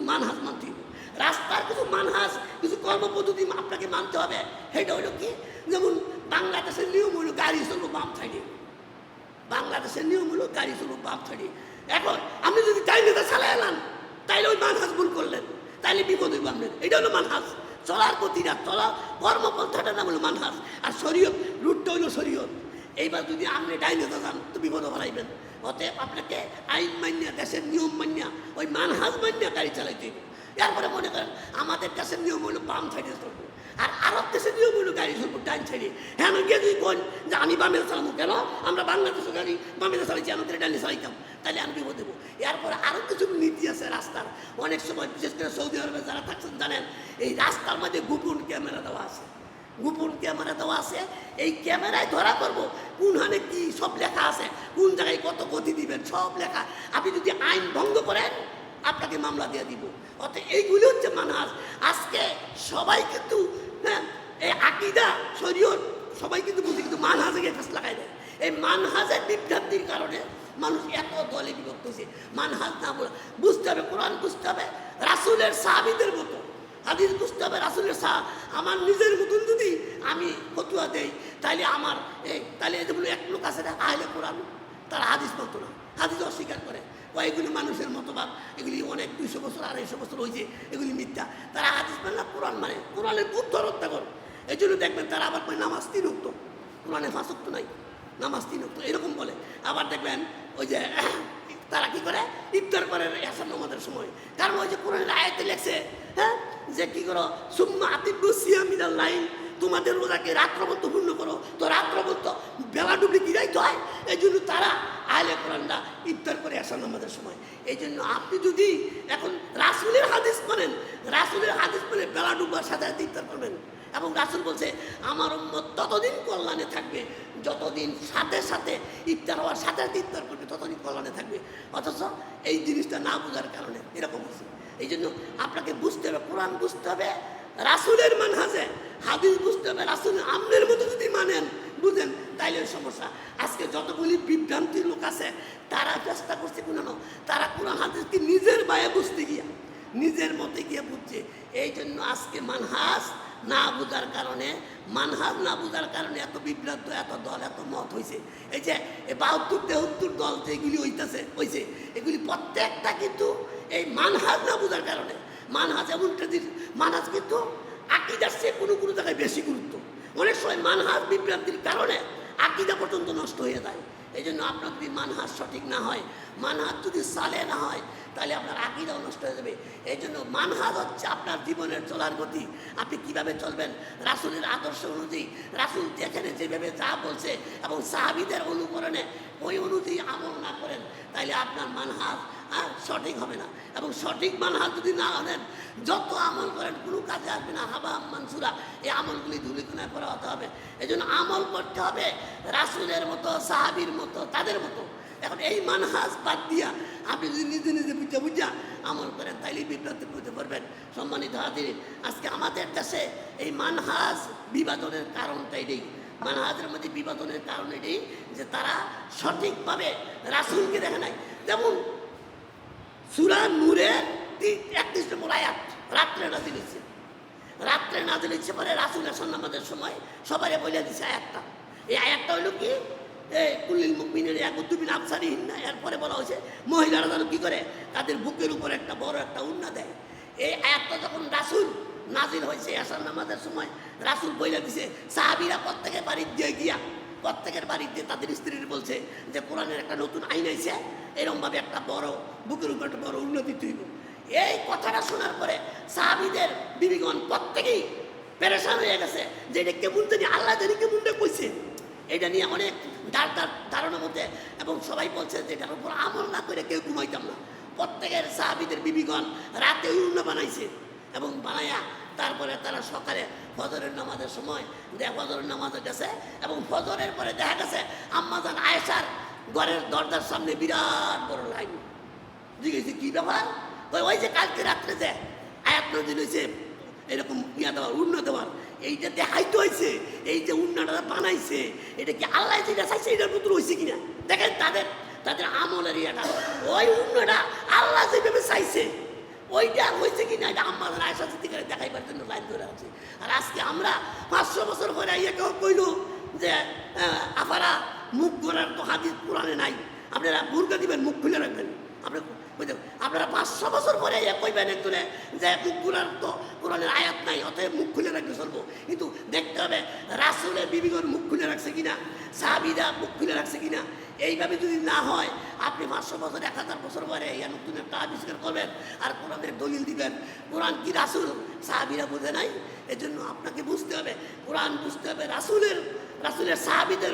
মানহাজ মানতে হবে। রাস্তার কিছু মানহাজ, কিছু কর্মপদ্ধতি আপনাকে মানতে হবে। সেটা হইল কি? যেমন বাংলাদেশের নিয়ম হইল গাড়ি চলবো বাম সাইডে, বাংলাদেশের নিয়ম হলো গাড়ি চলবো বাম সাইডে। এখন আপনি যদি ডাইনেটা চালাই এলাম তাইলে ওই মানহাজ ভুল করলেন, তাইলে বিপদ হইব আপনার। এটা হলো মানহাজ, চলার গতিটা, চলা কর্মপন্থাটার নাম হলো মানহাজ। আর শরীয়ত রুটটা হইল শরীয়ত। এইবার যদি আপনি ডাইনেটা যান তো বিপদ হারাইবেন। অতএব আপনাকে আইন মান্যা, দেশের নিয়ম মান্যা, ওই মানহাজ মান্যা গাড়ি চালাইতে হবে। এরপরে মনে করেন আমাদের দেশের নিয়ম হলো বাম সাইডে চলবো, আর আরব দেশের নিয়ম হলো গাড়ি চলবো ডাইন সাইডে, হ্যাঁ গিয়ে যদি কোন যে আমি বামে চালাবো, কেন আমরা বাংলাদেশের গাড়ি বামে চালাইছি, আমাদের ডাইনে চালাইতাম, তাহলে আমি বিপদ দেবো। এরপরে আরও কিছু নীতি আছে রাস্তার। অনেক সময় বিশেষ করে সৌদি আরবে যারা থাকছেন জানেন, এই রাস্তার মধ্যে গোপন ক্যামেরা দেওয়া আছে, গোপন ক্যামেরা দেওয়া আছে। এই ক্যামেরায় ধরা করবো কোন হানে কি সব লেখা আছে, কোন জায়গায় কত গতি দিবেন সব লেখা। আপনি যদি আইন ভঙ্গ করেন আপনাকে মামলা দিয়ে দিব। অর্থাৎ এইগুলি হচ্ছে মানহাজ। আজকে সবাই কিন্তু হ্যাঁ এই আকীদা শরীয়ত সবাই কিন্তু বুঝে, কিন্তু মানহাজে গিয়ে ফাঁস লাগাই দেয়। এই মানহাজের বিভ্রান্তির কারণে মানুষ এত দলে বিভক্ত হয়েছে। মানহাজ না বলে বুঝতে হবে, কোরআন বুঝতে হবে রাসূলের সাহাবীদের মতো, হাদিস বুঝতে হবে রাসূলের আমার নিজের মতন যদি আমি ফতুয়া দেই তাহলে আমার তাহলে যেগুলো এক লোক আছে না আহলে কোরআন, তারা হাদিস মানত না, হাদিস অস্বীকার করে, এগুলি মানুষের মতবাদ, এগুলি অনেক 200 বছর 250 বছর হয়েছে, এগুলি মিথ্যা। তারা হাদিস মানে না, কোরআন মানে, কোরআনের বুদ্ধ হত্যা করে। এই জন্য দেখবেন তারা আবার নামাজ 3 ওয়াক্ত, কোরআনে 5 ওয়াক্ত নাই, নামাজ 3 ওয়াক্ত এরকম বলে। আবার দেখবেন ওই যে তারা কি করে ইফতার করে এসার নামাজের সময়, কারণ ওই যে কোরআনের আয়াতে লেখছে হ্যাঁ যে কি করো সুম্মা আতিব্বু সিয়ামিনাল লাইল, তোমাদের রোজাকে রাত্রবন্ত পূর্ণ করো। তো রাত্রবন্ত বেলা ডুবলে কি যাইতে হয়, এই জন্য তারা আহলে কোরআনরা ইফতার করে আসার নামাজের সময়। এই জন্য আপনি যদি এখন রাসূলের হাদিস পড়েন, রাসূলের হাদিস পড়ে বেলা ডুববার সাথে সাথে ইফতার করবেন। এবং রাসূল বলছে আমার উম্মত ততদিন কল্যাণে থাকবে যতদিন সাথে সাথে ইফতার হওয়ার সাথে সাথে ইফতার করবে, ততদিন কল্যাণে থাকবে। অথচ এই জিনিসটা না বোঝার কারণে এরকম হচ্ছে। এই জন্য আপনাকে বুঝতে হবে, কোরআন বুঝতে হবে রাসূলের মানহাজে, হাদিস বুঝতে হবে রাসূলের আমলের মতো যদি মানেন বুঝেন তাইলে সমস্যা। আজকে যতগুলি বিভ্রান্তির লোক আছে তারা চেষ্টা করছে কোনো, তারা কোরআন হাদিসকে নিজের বায়ে বুঝতে গিয়া নিজের মতে গিয়ে বুঝছে। এই জন্য আজকে মানহাজ না বোঝার কারণে, মানহাজ না বোঝার কারণে এত বিভ্রান্ত, এত দল, এত মত হয়েছে। এই যে 72-73 দল যেগুলি হয়েছে এগুলি প্রত্যেকটা কিন্তু এই মানহাজ না বোঝার কারণে। মানহাজ এমনটা মানহাজ কিন্তু আকীদার চেয়ে কোনো কোনো জায়গায় বেশি গুরুত্ব। অনেক সময় মানহাজ বিভ্রান্তির কারণে আকীদা পর্যন্ত নষ্ট হয়ে যায়। এই জন্য আপনার যদি মানহাজ সঠিক না হয়, মানহাজ যদি সালে না হয় তাহলে আপনার আকীদাও নষ্ট হয়ে যাবে। এই জন্য মানহাজ হচ্ছে আপনার জীবনের চলার গতি, আপনি কিভাবে চলবেন রাসূলের আদর্শ অনুযায়ী, রাসূল যেখানে যেভাবে যা বলছে এবং সাহাবীদের অনুকরণে ওই অনুযায়ী আমল না করেন তাহলে আপনার মানহাজ সঠিক হবে না। এবং সঠিক মানহাজ যদি না আনেন যত আমল করেন কোনো কাজে আসবে না, হাবা মানসুরা, এই আমলগুলি ধুলিকোনায় করা হতে হবে। এই জন্য আমল করতে হবে রাসূলের মতো, সাহাবীর মতো, তাদের মতো। এখন এই মানহাজ বাদ দিয়া আপনি যদি নিজে নিজে বুঝা আমল করেন তাইলে বিভ্রান্তি বুঝতে পারবেন। সম্মানিত হাজিরিন, আজকে আমাদের দেশে এই মানহাজ বিভাজনের কারণটা এটাই, মানহাজের মধ্যে বিভাজনের কারণ এটাই যে তারা সঠিকভাবে রাসূলকে দেখে নাই। যেমন সূরা নূরের 31 নম্বর আয়াত রাত্রে নাজিল হয়েছে, রাত্রে নাজিল হয়েছে পরে রাসূল আসার নামাজের সময় সবাই বলে দিচ্ছে আয়াতটা। এই আয়াতটা হইল কি কুল্লিল মুমিনিনা ইয়াগুদ্দু মিন আবসারিহিন্না, এরপরে বলা হয়েছে মহিলারা যেন কী করে তাদের বুকের উপর একটা বড় একটা উন্না দেয়। এই আয়াতটা যখন রাসূল নাজিল হয়েছে আসার নামাজের সময় রাসূল বলে দিছে, সাহাবীরা প্রত্যেকের বাড়ি দিয়ে গিয়া প্রত্যেকের বাড়িতে তাদের স্ত্রীর বলছে যে কোরআনের একটা নতুন আইন আইছে, এরকমভাবে একটা বড় বুকের উপর একটা বড় উন্নতি তৈব। এই কথাটা শোনার পরে সাহাবীদের বিবিগণ প্রত্যেকেই পেরেশান হয়ে গেছে যে এটা কেমন জানি আল্লাহ জানি কেমনটা কইছে, এটা নিয়ে অনেক ধারণার মধ্যে। এবং সবাই বলছে যে এটার উপর আমল না করে কেউ ঘুমাইতাম না। প্রত্যেকের সাহাবীদের বিবিগণ রাতে উন্ন বানাইছে এবং বানাইয়া তারপরে তারা সকালে ফজরের নামাজের সময় ফজরের নামাজে গেছে এবং ফজরের পরে দেখা গেছে আম্মাজান আয়েশার ঘরের দরজার সামনে বিরাট বড় লাইন। জিজ্ঞেস কি ব্যাপার? ওই যে কালকে রাত্রে যে আয়াত নাজিল হয়েছে এরকম ইয়া দেওয়ার, উন্ন দেওয়ার, এইটা দেখাইতে হয়েছে, এই যে উন্নাটা বানাইছে এটা কি আল্লাহ যেটা চাইছে এটার মতো হয়েছে কিনা দেখেন। তাদের আমলের ইয়াটা ওই উন্নাটা আল্লাহ যেভাবে চাইছে ওইটা হয়েছে কিনা এটা আমাদের আয়েশা সিদ্দিকারে দেখাইবার জন্য লাইন ধরে আছে। আর আজকে আমরা 500 বছর পরে কেউ কইল যে আপনারা মুখ ঘোরার তো হাদিস কোরআনে নাই, আপনারা বুরকা দিবেন, মুখ খুলে রাখবেন। আপনারা 500 বছর পরে কইবেন একজনে যে মুখ ঘোরার তো কোরআনের আয়াত নাই, অতএব মুখ খুলে রাখতে চলবো। কিন্তু দেখতে হবে রাসূলের বিবিগণ মুখ খুলে রাখছে কিনা, সাহাবীরা মুখ খুলে রাখছে কিনা। এইভাবে যদি না হয় আপনি 500 বছর 1000 বছর পরে নতুন একটা আবিষ্কার করবেন আর কোরআনের দলিল দিবেন। কোরআন কি রাসূল সাহাবীরা বুঝে নাই? এজন্য আপনাকে বুঝতে হবে কোরআন বুঝতে হবে রাসূলের সাহাবীদের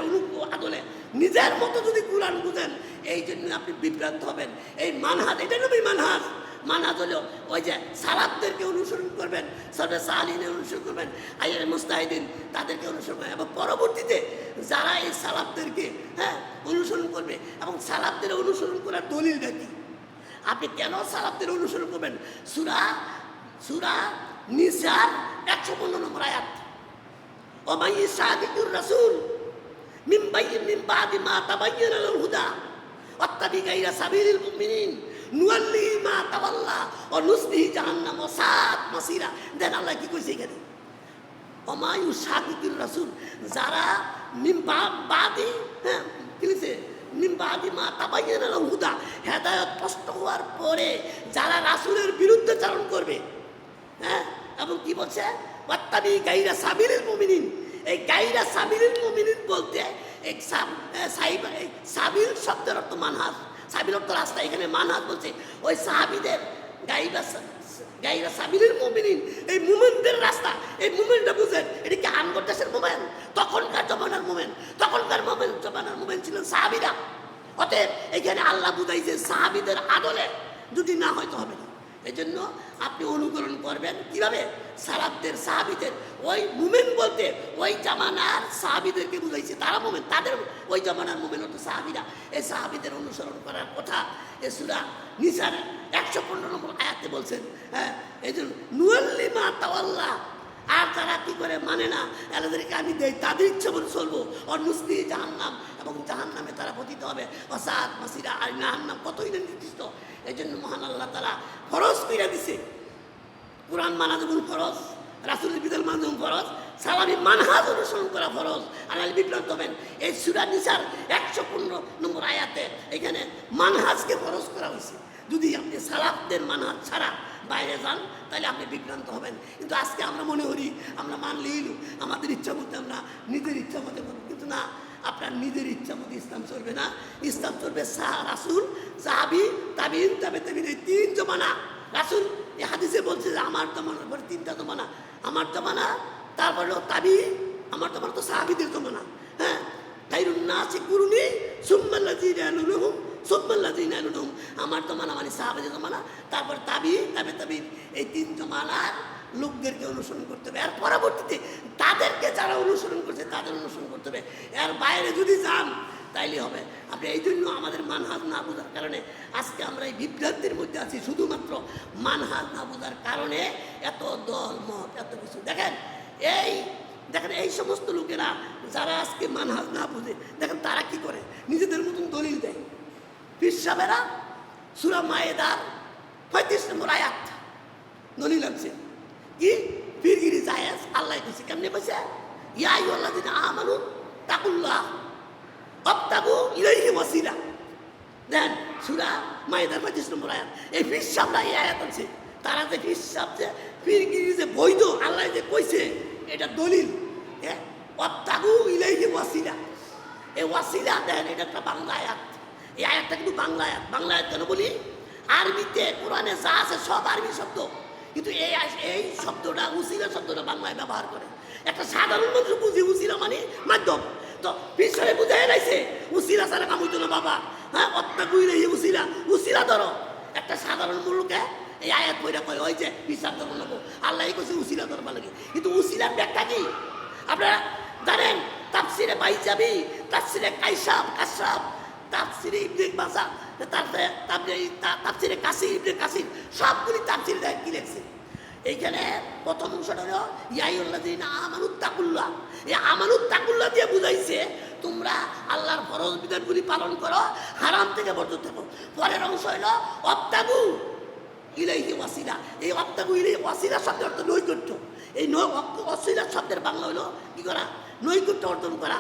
আদলে নিজের মতো যদি কোরআন বুঝেন, এই জন্য আপনি বিভ্রান্ত হবেন। এই মানহাজ, এটা নবী মানহাজ। মানহাজ হলো ওই যে সালাফদেরকে অনুসরণ করবেন, সরবে সালিনের অনুসরণ করবেন, আইয়ের মুস্তাহিদিন তাদেরকে অনুসরণ করবেন, এবং পরবর্তীতে যারা এই সালাফদেরকে অনুসরণ করবে, এবং সালাফদের অনুসরণ করার দলিলটা কি? আপনি কেন সালাফদের অনুসরণ করবেন? সূরা নিসার 115 নম্বর আয়াত, ওয়া ইশাদিকুর রাসূল মিন বাদি মা তাবায়্যানা লাহুল হুদা ওয়াত্তাবি গায়রা সাবিলিল মুমিনিন নুওয়াল্লিহি মা তাওয়াল্লা ওয়া নুসলিহি জাহান্নাম ওয়া সাআত মাসিরা। দেন আল্লাহ কি কইছে এখানে? ওয়া ইশাদিকুর রাসূল, যারা মিন বাদি কি লিখছে? মিন বাদি মা তাবায়্যানা লাহুল হুদা, হেদায়েত স্পষ্ট হওয়ার পরে যারা রাসূলের বিরুদ্ধে চারণ করবে, এবং কি বলছে? ওয়াত্তাবি গায়রা সাবিলিল মুমিনিন। এই গায়রা সাবিলিল মুমিনিন বলতে সাবিল শব্দের অর্থ মানহাজ, সাবিল অর্থ রাস্তা, এখানে মানহাজ বলছে ওই সাহাবীদের গায়রা সাবিলিল মুমিনিন, এই মুমিনদের রাস্তা। এই মুমিনটা বুঝেন, এটা কি আনগর দেশের মুমিন? তখনকার জমানার মুমিন, তখনকার জমানার মুমিন ছিলেন সাহাবীরা। অতএব এখানে আল্লাহ বুঝাইছে সাহাবীদের আদলে, যদি না হয়তো হবে না। এই জন্য আপনি অনুকরণ করবেন কিভাবে? সালাফদের, সাহাবীদের। ওই মুমিন বলতে ওই জামানার সাহাবীদেরকে বুঝাইছে, তারা মুমিন, তাদের ওই জামানার মুমিন হতো সাহাবীরা। এই সাহাবীদের অনুসরণ করার কথা এ সূরা নিসার 115 নম্বর আয়াতে বলছেন। এই জন্য নুওয়াল্লি মা তাওয়াল্লা, আর তারা কি করে মানে না, এলাদেরকে আমি দেই, তাদের ইচ্ছা মতো চলবো। আর নুসলিহি জাহান্নাম, এবং জাহান্নামে তারা পতিত হবে। ওয়া সাআত মাসিরা, আর জাহান্নাম কতই না নির্দিষ্ট। এই জন্য মহান আল্লাহ তাআলা ফরজ কইরা দিছে, কোরআন মানা যেমন ফরজ, রাসূলের বিধান মানা যেমন ফরজ, সালাফি মানহাজ অনুসরণ করা ফরজ। আনাল বিভ্রান্ত হবেন। এই সূরা নিসার 115 নম্বর আয়াতে এখানে মানহাজকে ফরজ করা হয়েছে। যদি আপনি সালাফদের মানহাজ ছাড়া বাইরে যান, তাহলে আপনি বিভ্রান্ত হবেন। কিন্তু আজকে আমরা মনে করি আমরা মানলেই আমাদের ইচ্ছা মতো, আমরা নিজের ইচ্ছা মতো করব, কিন্তু না, আপনার নিজের ইচ্ছা মতো ইসলাম চলবে না। ইসলাম চলবে রাসূল, সাহাবী, তাবিঈন, তাবে তাবিঈন, এই 3 জমানা। রাসূল এই হাদিসে বলছে যে আমার জমানার পরে 3টা জমানা, আমার জমানা, তারপরে তাবিঈ, আমার জমানা তো সাহাবীদের জমানা। খায়রুন নাসি কুরুনি সুম্মাল্লাযীনা ইয়ালুনহুম সুম্মাল্লাযীনা ইয়ালুনহুম, আমার জমানা মানে সাহাবীদের জমানা, তারপর তাবিঈ, তাবে তাবিঈন, এই 3 জমানার লোকদেরকে অনুসরণ করতে হবে। এর পরবর্তীতে তাদেরকে যারা অনুসরণ করছে তাদের অনুসরণ করতে হবে। এর বাইরে যদি যান তাইলে হবে। আপনি এই জন্য আমাদের মানহাজ না বোঝার কারণে আজকে আমরা এই বিভ্রান্তির মধ্যে আছি, শুধুমাত্র মানহাজ না বোঝার কারণে এত দল মত, এত কিছু। দেখেন এই সমস্ত লোকেরা যারা আজকে মানহাজ না বুঝে, দেখেন তারা কি করে, নিজেদের মতন দলিল দেয়। পীর সাহেবেরা সূরা মায়েদার 35 নম্বর আয়াত দলিল আনছে কি? পীরগিরি জায়েজ। আল্লাহ কইছে, কেমনে কইছে? ইয়া আইয়ুহাল্লাযীনা আমানু তাকুল্লাহ ওয়াবতাগু ইলাইহি ওয়াসিলা। দেন সূরা মায়েদার 35 নম্বর আয়াত। এই পীর সাহেবরা এই আয়াত আনছে। তারা যে পীর সাহেব যে পীরগিরি যে বৈধ, আল্লাহ যে কইছে এটা দলিল। ওয়াবতাগু ইলাইহি ওয়াসিলা, এই ওয়াসিলা দেন, এটা একটা বাংলা আয়াত। এই আয়াতটা কিন্তু বাংলা আয়াত। বাংলা আয়াত কেন বলি? আরবিতে কোরআনে যা আছে সব আরবি শব্দ, কিন্তু এই শব্দটা, উসিলা শব্দটা বাংলায় ব্যবহার করে। একটা সাধারণ মানুষ বুঝি উসিলা মানে মাধ্যম, তো পিছনে বুঝাই রাখছে উসিলা ছাড়া কাম হইতো না বাবা। অত্যাগুই রে উসিলা, উসিলা ধরো। একটা সাধারণ মুলুকে এই আয়াত পয়রা কয় ওই যে বিচার ধর্ম নেবো, আল্লাহ কইছে উসিলা ধরবা লাগে। কিন্তু উসিলার ব্যাখ্যা কি আপনারা জানেন? তাফসিরে বাইজাবি, তাফসিরে কাশরাফ, তাফসিরে ইবনে বাজার, তাফসিরে কাসির, ইবনে কাসির, সবগুলি তাফসির দেয় কি লেখছে। এইখানে প্রথম অংশটা হলো ইয়া আইয়ুহাল্লাযীনা আমানু তাকুল্লাহ। এই আমানু তাকুল্লাহ দিয়ে বুঝাইছে তোমরা আল্লাহর ফরজ বিধানগুলি পালন করো, হারাম থেকে বর্জিত থাকো। পরের অংশ হলো ওয়াবতাগু ইলাইহি ওয়াসিলা। এই ওয়াবতাগু ইলাইহি ওয়াসিলা শব্দের অর্থ নৈকট্য। এই ওয়াসিলা শব্দের বাংলা হলো কি করা? নৈকট্য অর্জন করা।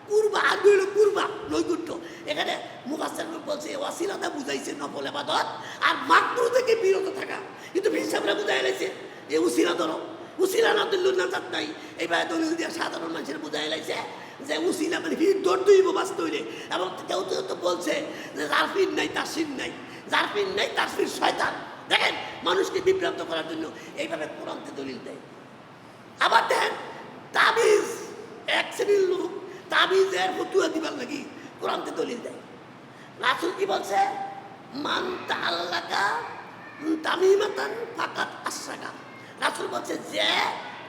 কুরবা, আরবি হলো কুরবা, নৈকট্য। এখানে মুফাসসিররা বলছে ওয়াসিলাটা বুঝাইছে নফল ইবাদত আর মাকরুহ থেকে বিরত থাকা। কিন্তু হিসাবরা বুঝাই লাইছে যে উসিলা ধরো, উসিলা না ধরলে নাজাত নাই। এইভাবে দলিল দিয়ে সাধারণ মানুষের বুঝাই লাইছে যে উসিলা মানে ভিড় দৌড় দইব বাঁচতে হইলে। এবং কেউ তো বলছে যে যার পীর নাই তার শির নাই, যার পীর নাই তার শির শয়তান। দেখেন মানুষকে বিভ্রান্ত করার জন্য এইভাবে কোরআনতে দলিল দেয়। আবার দেখেন তাবি শ্রেণীর লোক তাবিজের ফতুয়া দিবার লাগি কোরআনতে দলিল দেয়। রাসূল কি বলছে? মান তাআল্লাকা তামিমাতান ফাকাত আশরাকা। রাসূল বলছে যে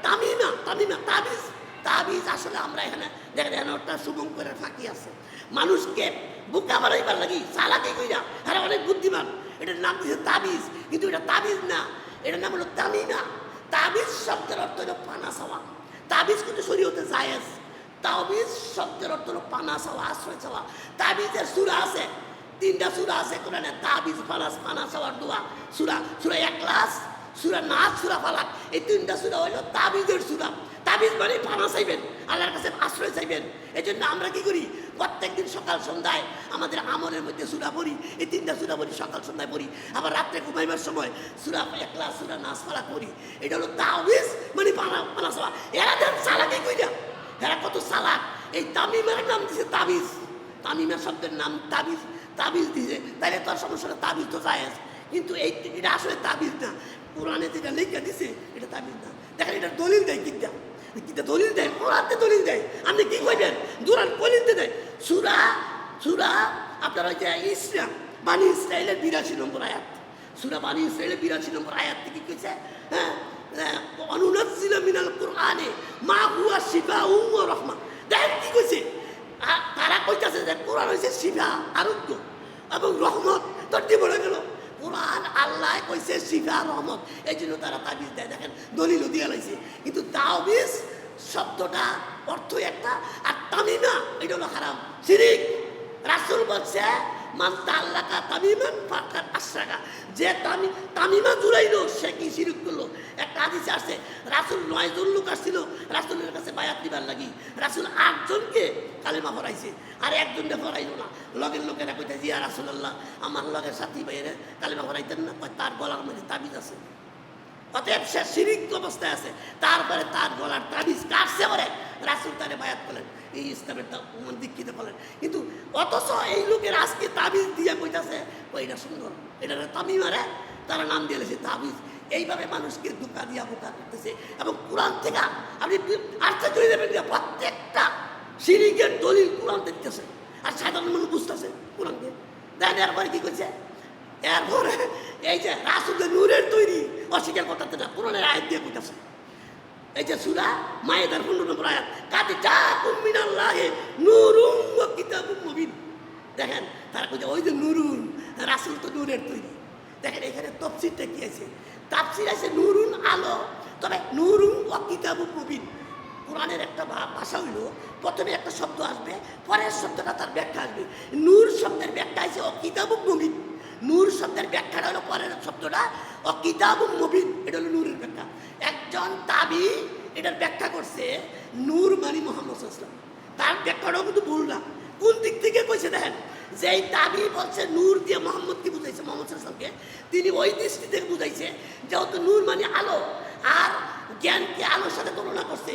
তামিমা তাবিজ, তাবিজ আসলে আমরা এখানে দেখেন একটা শুভঙ্করের ফাঁকি আছে, মানুষকে বোকা বানাইবার লাগি চালাকি কইরা, হ্যাঁ অনেক বুদ্ধিমান, এটার নাম দিয়েছে তাবিজ, কিন্তু এটা তাবিজ না, এটার নাম হলো তামিমা। তাবিজ শব্দের অর্থ হলো পানা চাওয়া। তাবিজ কিন্তু শরীয়তে জায়েজ। তাবিজ শব্দের অর্থ হলো পানা চাওয়া, আশ্রয় চাওয়া। তাবিজের সূরা আছে, 3টা সূরা আছে কোরআনে, তাবিজ পানা চাওয়ার দোয়া। সূরা ইখলাস, সূরা নাস, সূরা ফালাক, এই 3টা সূরা হলো তাবিজের সূরা। তাবিজ মানে পানা চাইবেন, আল্লাহর কাছে আশ্রয় চাইবেন। এই জন্য আমরা কি করি? প্রত্যেকদিন সকাল সন্ধ্যায় আমাদের আমলের মধ্যে সূরা পড়ি, এই 3টা সূরা পড়ি, সকাল সন্ধ্যায় পড়ি। আবার রাত্রে ঘুমাইবার সময় সূরা ইখলাস, সূরা নাস, ফালাক পড়ি। এটা হলো তাবিজ মানে পানা চাওয়া। এরা দেন চালাকি কইরা, এরা কত চালাক। এই তামিমের নাম দিছে তাবিজ, তামিমা শব্দের নাম তাবিজ, তাবিজ দিছে। তাইলে তোর সমস্যা, তাবিজ তো জায়েজ, কিন্তু এটা আসলে তাবিজ না। কোরআনে যেটা লেখা দিছে এটা তাবিজ না। দেখেন এটা দলিল দেয়, কিটা দলিল দেয়, কোরআনতে দলিল দেয়। আপনি কি কইবেন? দুরান দলিল দেয়। সূরা আপনার ওই যে বানি ইসরাইলের 82 নম্বর আয়াত, সূরা বানি ইসরাইলের 82 নম্বর আয়াত থেকে কইছে, হ্যাঁ, অনুনাজ্জিলু মিনাল কুরআনি মা হুয়া শিফাউন ওয়া রাহমা। দেখেন কি কইছে, তারা কইতাছে যে কোরআন হইছে শিফা, আরোগ্য এবং রহমত। তোর কি বলে গেল? কোরআন আল্লাহ কইছে শিফা, রহমত, এই জন্য তারা তাবিজ দেয়। দেখেন দলিল দিয়ে লাইছে, কিন্তু তাবিজ শব্দটা অর্থ একটা, আর তামিমা এটা হলো হারাম, শিরিক। রাসূল বলছে মান তাআল্লাকা তামিমান ফাকাত আশরাকা, যে তামিমা জুড়াইলো সে কি শিরিক করলো। একটা হাদিসে আসছে রাসূল 9 জন লোক আসছিল রাসূলের কাছে বায়াত দিবার লাগি। রাসূল 8 জনকে কালেমা পড়াইছে, আর একজনকে পড়াইলো না। লগের লোকেরা কইতেছে ইয়া রাসূলুল্লাহ, আমার লগের সাথী ভাইয়েরা কালেমা পড়াইতেন না, তার গলার মধ্যে তাবিজ আছে। অতএব সে শিরিক অবস্থায় আছে। তারপরে তার গলার তাবিজ কাটছে পরে রাসূল তারে বায়াত করলেন, এই ইসলামের দীক্ষিত করলেন। কিন্তু অথচ এই লোকের আজকে তাবিজ দিয়া কইতাছে ওইটা সুন্দর, এটা তামিমারে তারা নাম দিয়েছে তাবিজ। এইভাবে মানুষকে ধোঁকা দিয়া বোকা করতেছে। এবং কোরআন থেকে আপনি আশ্চর্য হয়ে যাবেন যে প্রত্যেকটা শিরিকের দলিল কোরআন দিতেছে, আর সাধারণ মানুষ বুঝতেছে কোরআনকে। দেন এরপরে কি করছে? এরপরে এই যে রাসূলের নূরের তৈরি অস্বীকার করতে না, কোরআনের আয়াত দিয়ে কইতাছে। এই যে সূরা মায়েদার 15 নম্বর আয়াত, কাদ জাআকুম মিনাল্লাহি নূরুন ওয়া কিতাবুম মুবিন। দেখেন তারা কইছে ওই যে নূরুন, রাসূল তো নূরের তৈরি। দেখেন এখানে তাফসীরটা কি আছে? তাফসীর আছে নূরুন আলো, তবে নূরুন ওয়া কিতাবুম মুবিন। কোরআনের একটা ভাষা হইল প্রথমে একটা শব্দ আসবে, পরের শব্দটা তার ব্যাখ্যা আসবে। নূর শব্দের ব্যাখ্যা আছে ও কিতাবুম মুবিন। নূর শব্দের ব্যাখ্যাটা হলো পরের শব্দটা ও কিতাবুম মুবিন, এটা হলো নূরের ব্যাখ্যা। একজন তাবি এটার ব্যাখ্যা করছে নূর মানে মুহাম্মদ সাল্লাল্লাহু আলাইহি ওয়াসাল্লাম। তার ব্যাখ্যাটাও কিন্তু ভুল না। কোন দিক থেকে কইছে দেখেন, যে এই তাবি বলছে নূর দিয়ে মোহাম্মদকে বুঝাইছে, মোহাম্মদ সাল্লাল্লাহু আলাইহি ওয়াসাল্লামকে, তিনি ওই দৃষ্টি থেকে বুঝাইছে যেহেতু নূর মানে আলো, আর জ্ঞানকে আলোর সাথে তুলনা করছে।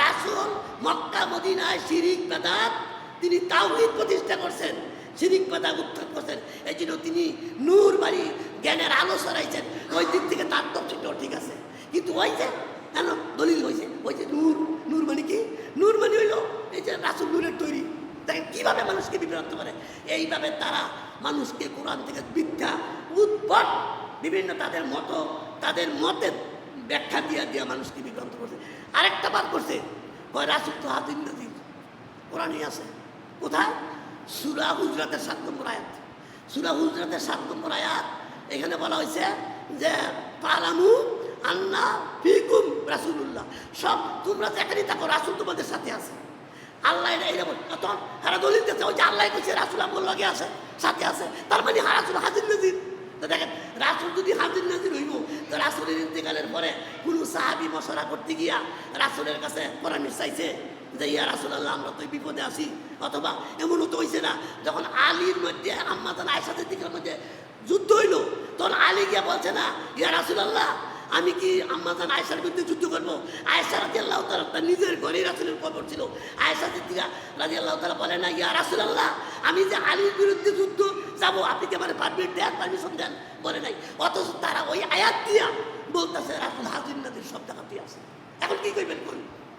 রাসূল মক্কা মদিনায় শিরিক বেদাত, তিনি তাওহীদ প্রতিষ্ঠা করছেন, শিরিক বেদাত উত্থান করছেন। এই জন্য তিনি নূর বাড়ি জ্ঞানের আলো ছড়াইছেন। ওই দিক থেকে তার তফসিলটাও ঠিক আছে। কিন্তু ওই যে কেন দলিল হয়েছে ওই যে নূর, নূর মানে কি? নূর মানে হইল এই যে রাসূল নূরের তৈরি। দেখেন কীভাবে মানুষকে বিভ্রান্ত করে। এইভাবে তারা মানুষকে কোরআন থেকে মিথ্যা উদ্ভট বিভিন্ন তাদের মতের ব্যাখ্যা দিয়া মানুষকে বিভ্রান্ত করছে। আরেকটা বার করছে, রাসূল তো হাদিস নাজিল কোরআনই আছে। কোথায়? সূরা হুজরাতের 7 নম্বর আয়াত। সূরা হুজরাতের 7 নম্বর আয়াত, এখানে বলা হয়েছে যে ফালামু আন্না ফিকুম রাসূলুল্লাহ, সব তোমরা যেখানেই থাকো রাসূল তোমাদের সাথে আছে। আল্লাহ এটা বল, তখন হারা দলিল দিতে ওই যে আল্লাহ কইছে রাসূল আমার লগে আছে, সাথে আছে, তার মানে রাসূল হাজির নাজির। তো দেখেন রাসূল যদি হাজির নাজির হইব, তো রাসূলের ইন্তেকালের পরে কোনো সাহাবী মশওয়ারা করতে গিয়া রাসূলের কাছে পরামর্শ চাইছে যে ইয়া রাসূলুল্লাহ আমরা তো বিপদে আছি। অথবা এমনও তো হয়েছে না, যখন আলীর মধ্যে আম্মা জান আয়েশা সিদ্দিকার মধ্যে যুদ্ধ হইল, তখন আলী গিয়া বলছে না ইয়া রাসূলুল্লাহ আমি কি আম্মা জান আয়েশার বিরুদ্ধে যুদ্ধ করবো? আয়েশা রাদিয়াল্লাহু তাআলা তার নিজের ঘরেই রাসূলের কবর ছিল। আয়েশা সিদ্দিকা রাদিয়াল্লাহু তাআলা বলে না ইয়া রাসূলুল্লাহ আমি যে আলীর বিরুদ্ধে যুদ্ধ যাবো, আপনি কি আমার পারমিশন দেন? বলে নাই। অথচ তারা ওই আয়াত দিয়া বলতেছে রাসূল হাজির নাজির সব জায়গাতেই আছে। এখন কি করবেন?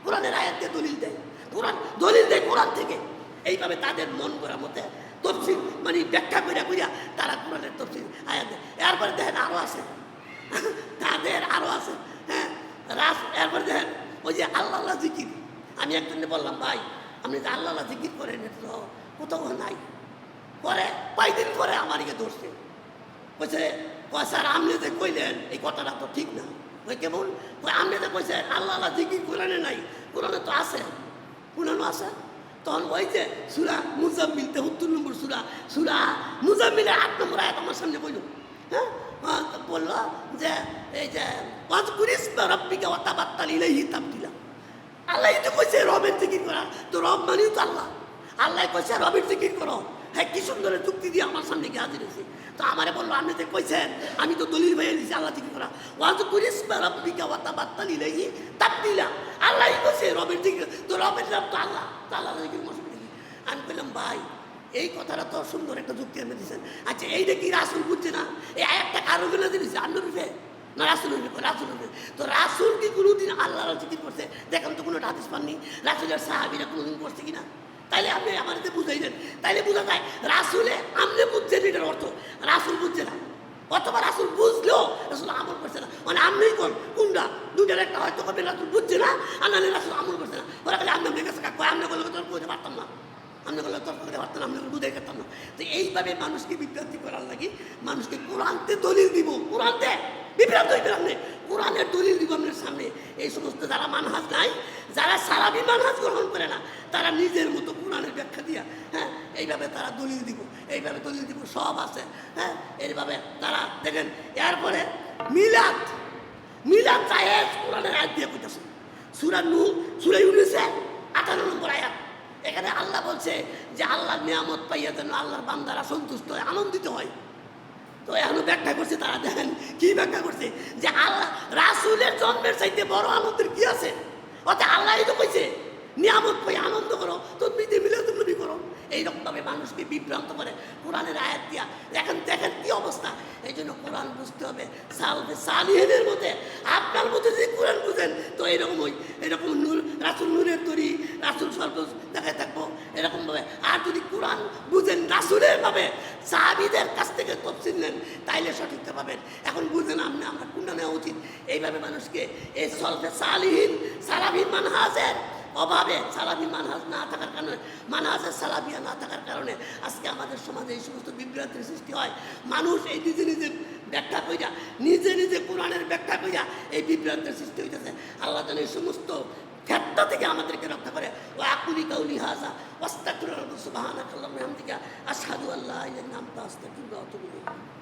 কোরআনের আয়াত দিয়ে দলিল দেয়। কোরআন দলিল দেয় কোরআন থেকে। এইভাবে তাদের মন করার মধ্যে তফসিল মানে ব্যাখ্যা করিয়া করিয়া তারা কোরআনের তফসিল আয়াত দেয়। এরপরে দেখেন আরও আছে, তাদের আরও আছে। হ্যাঁ, এরপরে দেখেন ওই যে আল্লাহ আল্লাহ জিকির। আমি একজনকে বললাম, ভাই আপনি যে আল্লাহ আল্লাহ জিকির করেন, এটা তো কোথাও নাই। পরে কয়েকদিন পরে আমারকে ধরছে, বলছে স্যার আপনি যে কইলেন এই কথাটা তো ঠিক না। ওই কেমন? আপনি যে কইছেন আল্লাহ আল্লাহ জিকির কোরআনে নাই, কোরআনে তো আছে, কোরআনও আছে। তখন ওই যে সূরা মুজাম্মিল ৭৩ নম্বর সূরা মুজাম্মিলের ৮ নম্বর আয়াত আমার সামনে বলল। হ্যাঁ, বললো যে এই যে ওয়াজকুরিসমা রাব্বিকা ওয়া তাবাত্তাল ইলাইহি তাবতিলা। আল্লাহ তো কইছে রবের জিকির করা, তো রব মানেও তো আল্লাহ। আল্লাহ কইছে রবের জিকির করো। হ্যাঁ, কি সুন্দর যুক্তি দিয়ে আমার সামনে গিয়ে হাজির হয়েছে। তো আমারে বললো আপনি যে কইছেন, আমি তো দলিল ভাইয়া দিয়েছি আল্লাহ জিকির করা। ওয়াজকুরিসমা রাব্বিকা ওয়া তাবাত্তাল ইলাইহি তাবতিলা। আল্লাহ কইছে রবের জিকির, তো রবের রব তো আল্লাহ, তো আল্লাহ জিকির মশলা। আমি বললাম ভাই এই কথাটা তো সুন্দর একটা যুক্তি আপনি দিচ্ছেন। আচ্ছা এইটা কি রাসুল বুঝছে না? এই একটা কারো গেলে দিয়েছে আন্নর রূপে না রাসুল রূপে। তো রাসুল কি কোনোদিন আল্লাহ জিকির করছে? দেখেন তো কোনো হাদিস পাননি রাসুলের সাহাবীরা কোনোদিন করছে কিনা। তাইলে আপনি আমাদের বুঝাইলেন, তাইলে বোঝা যায় রাসুলে আপনি বুঝছেন এটার অর্থ, রাসুল বুঝছে না। অথবা রাসুল বুঝলেও রাসুল আমল করছে না। মানে আপনি কোনটা দুটার একটা হয়তো কবে রাসুল বুঝছে না, আর নাহলে রাসুল আমল করছে না। ওরা খালি আপনি কাছে আপনি বলে তর্ক করতে পারতাম না, আপনি বলে তর্ক করতে পারতাম না, আপনি বুঝাই পারতাম না। তো এইভাবে মানুষকে বিভ্রান্তি করার লাগে মানুষকে কোরআনতে দলিল দিব, কোরআনতে বিভ্রান্ত হইবেন আপনি, কোরআনের দলিল দিব আপনার সামনে। এই সমস্ত যারা মানহাজ নাই, যারা সালাফি মানহাজ গ্রহণ করে না, তারা নিজের মতো কোরআনের ব্যাখ্যা দিয়া হ্যাঁ এইভাবে তারা দলিল দিব, এইভাবে দলিল দিব, সব আছে। হ্যাঁ, এইভাবে তারা দেখেন। এরপরে মিলাদ জায়েজ কোরআনের আয়াত দিয়ে কইতাছে। সূরা ইউনূসের ৫৮ নম্বর আয়াত। এখানে আল্লাহ বলছে যে আল্লাহর নিয়ামত পাইয়া যেন আল্লাহর বান্দারা সন্তুষ্ট হয়, আনন্দিত হয়। তো এখনো ব্যাখ্যা করছে তারা, দেখেন কি ব্যাখ্যা করছে যে আল্লাহ রাসূলের জন্মের চাইতে বড় আনন্দের কি আছে? অর্থাৎ আল্লাহই তো কইছে নিয়ামত পাই আনন্দ করো, তো মিলাদুন্নবী করো। এইরকমভাবে মানুষকে বিভ্রান্ত করে কোরআনের আয়াত দিয়া। এখন দেখেন কি অবস্থা। এই জন্য কোরআন বুঝতে হবে সালিহিনের মধ্যে। আপনার মধ্যে যদি কোরআন বুঝেন তো এরকম নূর, রাসূল নূরের তরি, রাসূল স্বল্প দেখায় থাকবো এরকমভাবে। আর যদি কোরআন বুঝেন রাসূলের ভাবে, সাহাবীদের কাছ থেকে তফসিল নেন, তাইলে সঠিকটা পাবেন। এখন বুঝেন আমরা কোনটা নেওয়া উচিত। এইভাবে মানুষকে এই সলফে সালিহিন সালাফি মানহাজের অভাবে, সালাফি মানহাজ না থাকার কারণে, মানহাজের সালাফিয়া না থাকার কারণে আজকে আমাদের সমাজে এই সমস্ত বিভ্রান্তির সৃষ্টি হয়। মানুষ এই নিজে ব্যাখ্যা কইরা, নিজে কোরআনের ব্যাখ্যা কইরা এই বিভ্রান্তির সৃষ্টি হইতেছে। আল্লাহ যেন এই সমস্ত ক্ষেত্র থেকে আমাদেরকে রক্ষা করে। ওয়া আকুলি কাউলি হাযা ওয়াস্তাগফিরুল্লাহ সুবহানাকাল্লাহুম্মা ওয়া বিহামদিকা আশহাদু আল্লা ইলাহা ইল্লা আনতা আস্তাগফিরুকা ওয়া আতুবু ইলাইক।